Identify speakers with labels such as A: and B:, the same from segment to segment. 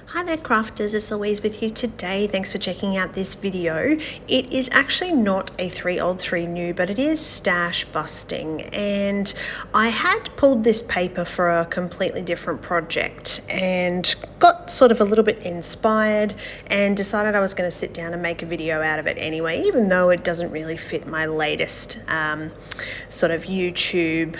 A: Hi there crafters, it's Louise with you today. Thanks for checking out this video. It is actually not a 3 old 3 new, but it is stash busting, and I had pulled this paper for a completely different project and got sort of a little bit inspired and decided I was going to sit down and make a video out of it anyway, even though it doesn't really fit my latest sort of YouTube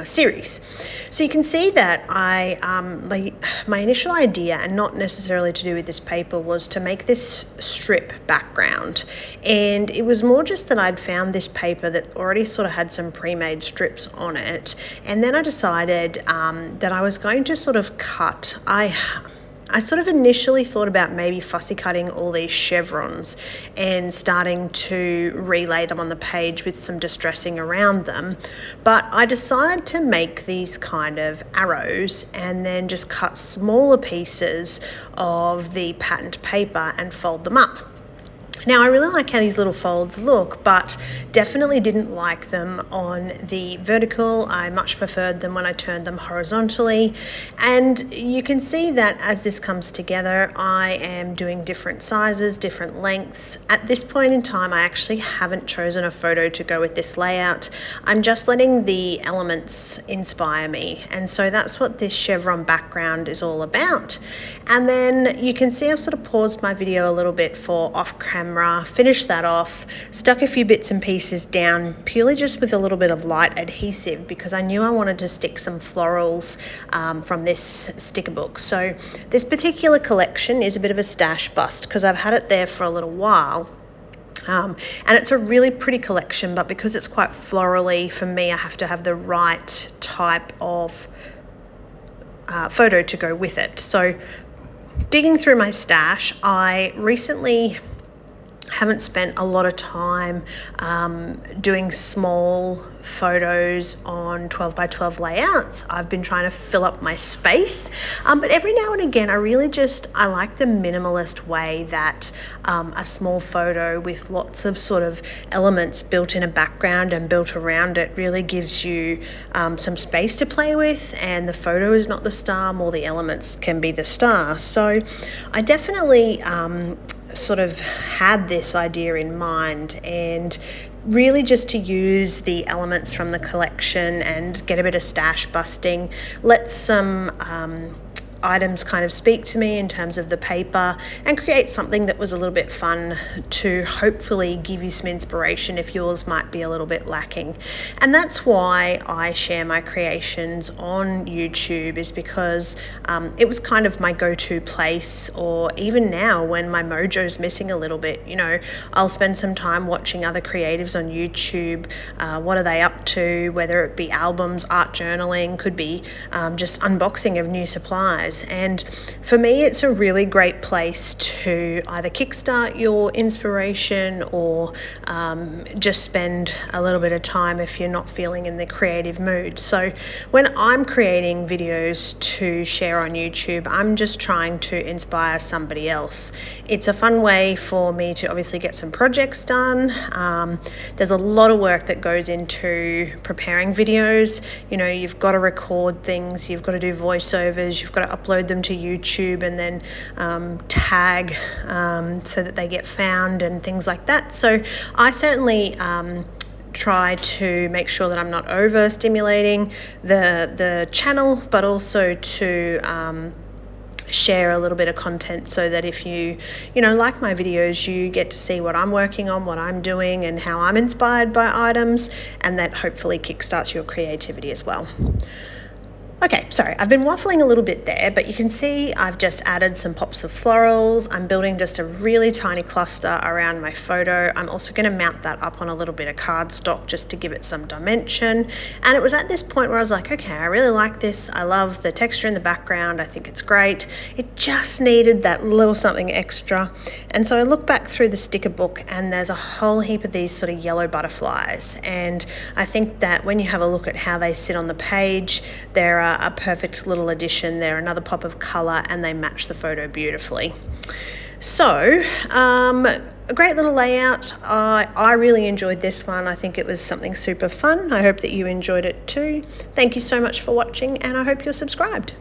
A: series. So you can see that my initial idea, and not necessarily to do with this paper, was to make this strip background, and it was more just that I'd found this paper that already sort of had some pre-made strips on it, and then I decided that I was going to sort of cut. I sort of initially thought about maybe fussy cutting all these chevrons and starting to relay them on the page with some distressing around them, but I decided to make these kind of arrows and then just cut smaller pieces of the patterned paper and fold them up. Now, I really like how these little folds look, but definitely didn't like them on the vertical. I much preferred them when I turned them horizontally. And you can see that as this comes together, I am doing different sizes, different lengths. At this point in time, I actually haven't chosen a photo to go with this layout. I'm just letting the elements inspire me. And so that's what this chevron background is all about. And then you can see I've sort of paused my video a little bit for off camera, finished that off, stuck a few bits and pieces down purely just with a little bit of light adhesive because I knew I wanted to stick some florals from this sticker book. So this particular collection is a bit of a stash bust because I've had it there for a little while. And it's a really pretty collection, but because it's quite florally, for me, I have to have the right type of photo to go with it. So digging through my stash, I recently haven't spent a lot of time doing small photos on 12 by 12 layouts. I've been trying to fill up my space, but every now and again I like the minimalist way that a small photo with lots of sort of elements built in a background and built around it really gives you some space to play with, and the photo is not the star, more the elements can be the star. So I definitely sort of had this idea in mind, and really just to use the elements from the collection and get a bit of stash busting, let some items kind of speak to me in terms of the paper and create something that was a little bit fun to hopefully give you some inspiration if yours might be a little bit lacking. And that's why I share my creations on YouTube, is because it was kind of my go-to place, or even now when my mojo's missing a little bit, you know, I'll spend some time watching other creatives on YouTube. What are they up to? Whether it be albums, art journaling, could be just unboxing of new supplies. And for me, it's a really great place to either kickstart your inspiration or just spend a little bit of time if you're not feeling in the creative mood. So when I'm creating videos to share on YouTube, I'm just trying to inspire somebody else. It's a fun way for me to obviously get some projects done. There's a lot of work that goes into preparing videos. You know, you've got to record things, you've got to do voiceovers, you've got to upload them to YouTube and then tag so that they get found and things like that. So I certainly try to make sure that I'm not overstimulating the channel, but also to share a little bit of content so that if you like my videos, you get to see what I'm working on, what I'm doing, and how I'm inspired by items, and that hopefully kickstarts your creativity as well. Okay, sorry, I've been waffling a little bit there, but you can see I've just added some pops of florals. I'm building just a really tiny cluster around my photo. I'm also going to mount that up on a little bit of cardstock just to give it some dimension. And it was at this point where I was like, okay, I really like this. I love the texture in the background. I think it's great. It just needed that little something extra. And so I look back through the sticker book and there's a whole heap of these sort of yellow butterflies. And I think that when you have a look at how they sit on the page, they're a perfect little addition. They're another pop of color and they match the photo beautifully. So a great little layout. I really enjoyed this one. I think it was something super fun. I hope that you enjoyed it too. Thank you so much for watching, and I hope you're subscribed.